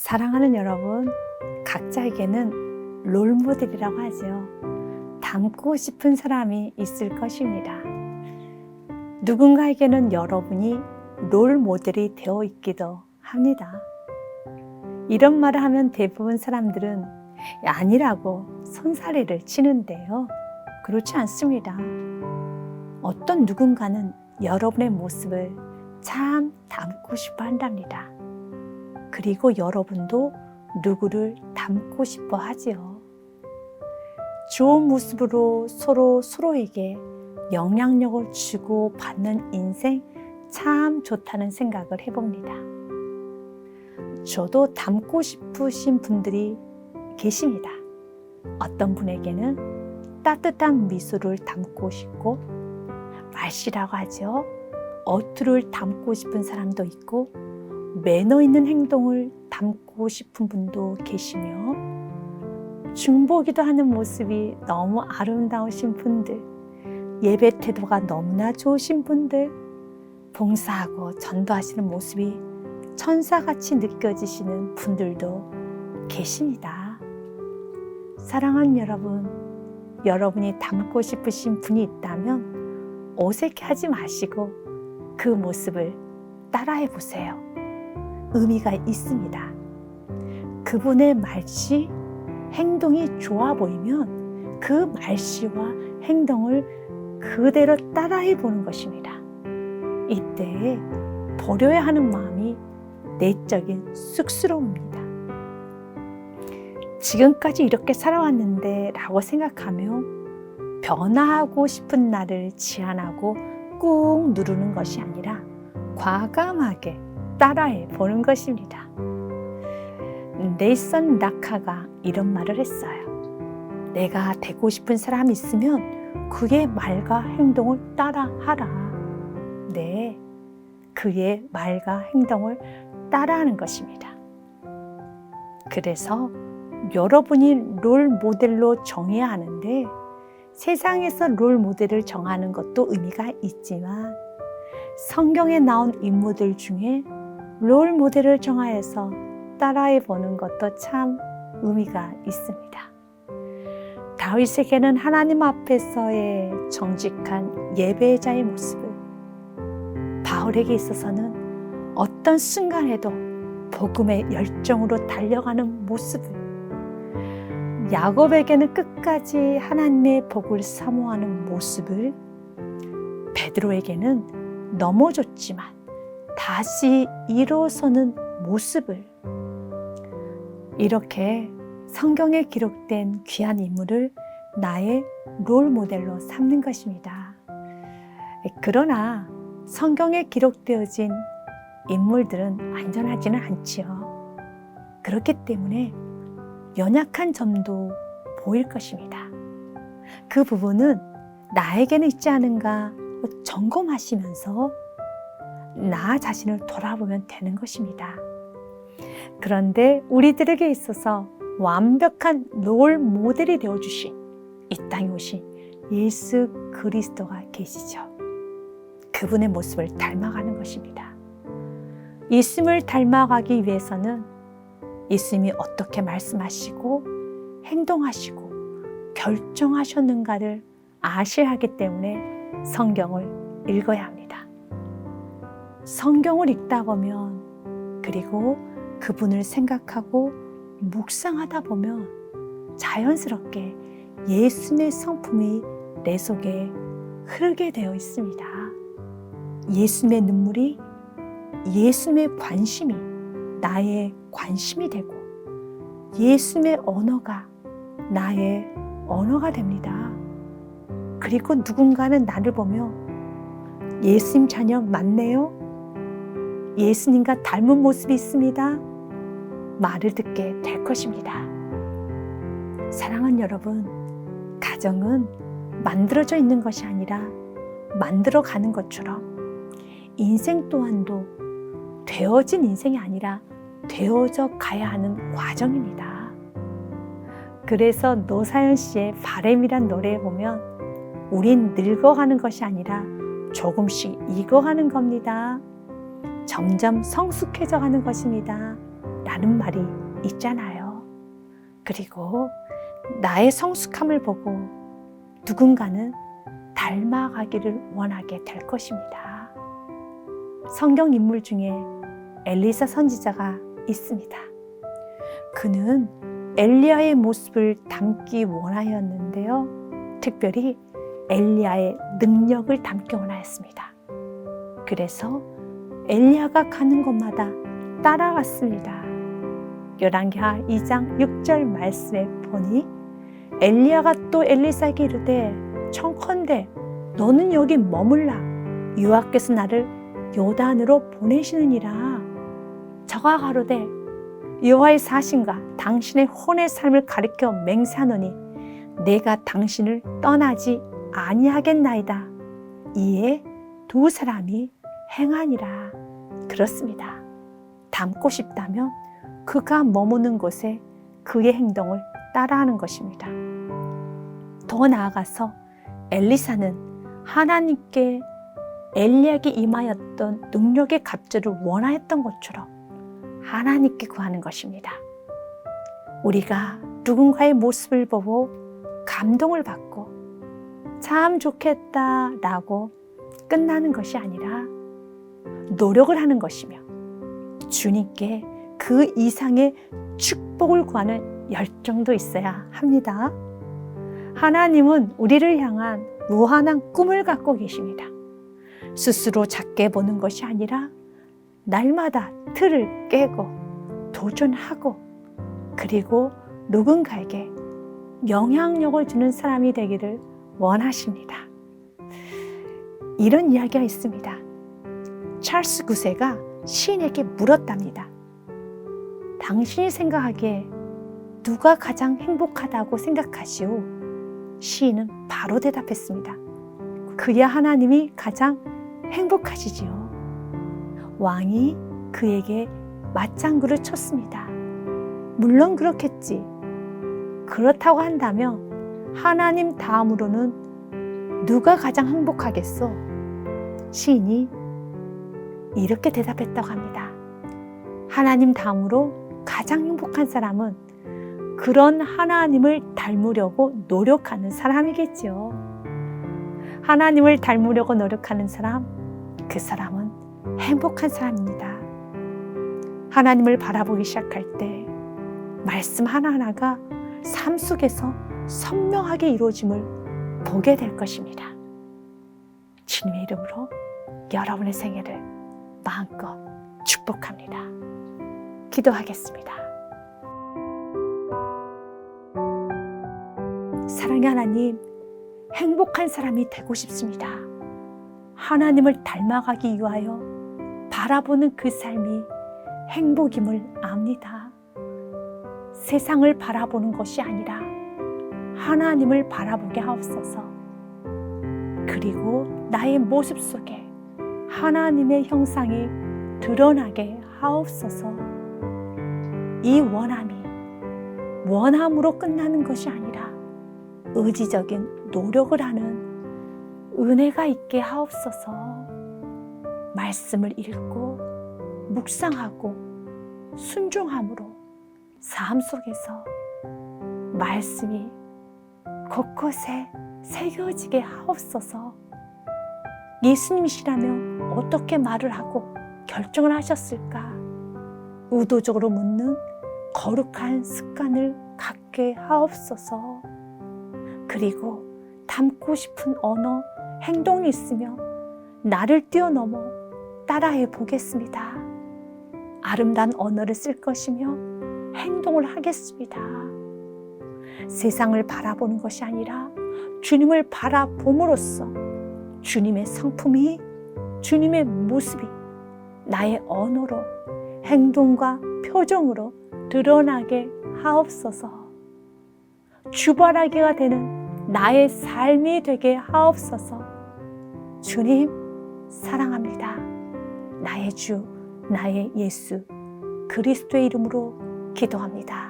사랑하는 여러분, 각자에게는 롤모델이라고 하죠. 닮고 싶은 사람이 있을 것입니다. 누군가에게는 여러분이 롤모델이 되어 있기도 합니다. 이런 말을 하면 대부분 사람들은 아니라고 손사래를 치는데요. 그렇지 않습니다. 어떤 누군가는 여러분의 모습을 참 닮고 싶어 한답니다. 그리고 여러분도 누구를 닮고 싶어 하지요. 좋은 모습으로 서로에게 영향력을 주고 받는 인생 참 좋다는 생각을 해봅니다. 저도 닮고 싶으신 분들이 계십니다. 어떤 분에게는 따뜻한 미소를 닮고 싶고 말씨라고 하죠. 어투를 닮고 싶은 사람도 있고 매너 있는 행동을 닮고 싶은 분도 계시며 중보기도 하는 모습이 너무 아름다우신 분들, 예배 태도가 너무나 좋으신 분들, 봉사하고 전도하시는 모습이 천사같이 느껴지시는 분들도 계십니다. 사랑하는 여러분, 여러분이 닮고 싶으신 분이 있다면 어색해하지 마시고 그 모습을 따라해 보세요. 의미가 있습니다. 그분의 말씨, 행동이 좋아 보이면 그 말씨와 행동을 그대로 따라해 보는 것입니다. 이때 버려야 하는 마음이 내적인 쑥스러움입니다. 지금까지 이렇게 살아왔는데 라고 생각하며 변화하고 싶은 나를 제한하고 꾹 누르는 것이 아니라 과감하게 따라해 보는 것입니다. 넬슨 라카가 이런 말을 했어요. 내가 되고 싶은 사람이 있으면 그의 말과 행동을 따라하라. 네, 그의 말과 행동을 따라하는 것입니다. 그래서 여러분이 롤 모델로 정해야 하는데 세상에서 롤 모델을 정하는 것도 의미가 있지만 성경에 나온 인물들 중에 롤 모델을 정하여서 따라해 보는 것도 참 의미가 있습니다. 다윗에게는 하나님 앞에서의 정직한 예배자의 모습을, 바울에게 있어서는 어떤 순간에도 복음의 열정으로 달려가는 모습을, 야곱에게는 끝까지 하나님의 복을 사모하는 모습을, 베드로에게는 넘어졌지만 다시 일어서는 모습을, 이렇게 성경에 기록된 귀한 인물을 나의 롤 모델로 삼는 것입니다. 그러나 성경에 기록되어진 인물들은 완전하지는 않지요. 그렇기 때문에 연약한 점도 보일 것입니다. 그 부분은 나에게는 있지 않은가 점검하시면서 나 자신을 돌아보면 되는 것입니다. 그런데 우리들에게 있어서 완벽한 롤 모델이 되어주신 이 땅에 오신 예수 그리스도가 계시죠. 그분의 모습을 닮아가는 것입니다. 예수님을 닮아가기 위해서는 예수님이 어떻게 말씀하시고 행동하시고 결정하셨는가를 아셔야 하기 때문에 성경을 읽어야 합니다. 성경을 읽다 보면, 그리고 그분을 생각하고 묵상하다 보면 자연스럽게 예수님의 성품이 내 속에 흐르게 되어 있습니다. 예수님의 눈물이, 예수님의 관심이 나의 관심이 되고 예수님의 언어가 나의 언어가 됩니다. 그리고 누군가는 나를 보며 예수님 자녀 맞네요? 예수님과 닮은 모습이 있습니다. 말을 듣게 될 것입니다. 사랑하는 여러분, 가정은 만들어져 있는 것이 아니라 만들어가는 것처럼 인생 또한도 되어진 인생이 아니라 되어져 가야 하는 과정입니다. 그래서 노사연 씨의 바램이란 노래에 보면 우린 늙어가는 것이 아니라 조금씩 익어가는 겁니다. 점점 성숙해져 가는 것입니다. 라는 말이 있잖아요. 그리고 나의 성숙함을 보고 누군가는 닮아가기를 원하게 될 것입니다. 성경 인물 중에 엘리사 선지자가 있습니다. 그는 엘리야의 모습을 담기 원하였는데요. 특별히 엘리야의 능력을 담기 원하였습니다. 그래서 엘리야가 가는 곳마다 따라갔습니다. 열왕기하 2장 6절 말씀에 보니 엘리야가 또 엘리사에게 이르되 청컨대 너는 여기 머물라 여호와께서 나를 요단으로 보내시느니라. 저가 가로되 여호와의 사신과 당신의 혼의 삶을 가리켜 맹세하노니 내가 당신을 떠나지 아니하겠나이다. 이에 두 사람이 행하니라. 그렇습니다. 닮고 싶다면 그가 머무는 곳에 그의 행동을 따라하는 것입니다. 더 나아가서 엘리사는 하나님께 엘리야에게 임하였던 능력의 갑절을 원하였던 것처럼 하나님께 구하는 것입니다. 우리가 누군가의 모습을 보고 감동을 받고 참 좋겠다 라고 끝나는 것이 아니라 노력을 하는 것이며 주님께 그 이상의 축복을 구하는 열정도 있어야 합니다. 하나님은 우리를 향한 무한한 꿈을 갖고 계십니다. 스스로 작게 보는 것이 아니라 날마다 틀을 깨고 도전하고 그리고 누군가에게 영향력을 주는 사람이 되기를 원하십니다. 이런 이야기가 있습니다. 찰스 9세가 시인에게 물었답니다. 당신이 생각하기에 누가 가장 행복하다고 생각하시오? 시인은 바로 대답했습니다. 그야 하나님이 가장 행복하시지요. 왕이 그에게 맞장구를 쳤습니다. 물론 그렇겠지. 그렇다고 한다면 하나님 다음으로는 누가 가장 행복하겠소? 시인이 이렇게 대답했다고 합니다. 하나님 다음으로 가장 행복한 사람은 그런 하나님을 닮으려고 노력하는 사람이겠죠. 하나님을 닮으려고 노력하는 사람, 그 사람은 행복한 사람입니다. 하나님을 바라보기 시작할 때 말씀 하나하나가 삶 속에서 선명하게 이루어짐을 보게 될 것입니다. 주님의 이름으로 여러분의 생애를 마음껏 축복합니다. 기도하겠습니다. 사랑의 하나님, 행복한 사람이 되고 싶습니다. 하나님을 닮아가기 위하여 바라보는 그 삶이 행복임을 압니다. 세상을 바라보는 것이 아니라 하나님을 바라보게 하옵소서. 그리고 나의 모습 속에 하나님의 형상이 드러나게 하옵소서. 이 원함이 원함으로 끝나는 것이 아니라 의지적인 노력을 하는 은혜가 있게 하옵소서. 말씀을 읽고 묵상하고 순종함으로 삶 속에서 말씀이 곳곳에 새겨지게 하옵소서. 예수님이시라면 어떻게 말을 하고 결정을 하셨을까? 의도적으로 묻는 거룩한 습관을 갖게 하옵소서. 그리고 닮고 싶은 언어, 행동이 있으며 나를 뛰어넘어 따라해 보겠습니다. 아름다운 언어를 쓸 것이며 행동을 하겠습니다. 세상을 바라보는 것이 아니라 주님을 바라봄으로써 주님의 성품이, 주님의 모습이 나의 언어로, 행동과 표정으로 드러나게 하옵소서. 주바라기가 되는 나의 삶이 되게 하옵소서. 주님, 사랑합니다. 나의 주, 나의 예수 그리스도의 이름으로 기도합니다.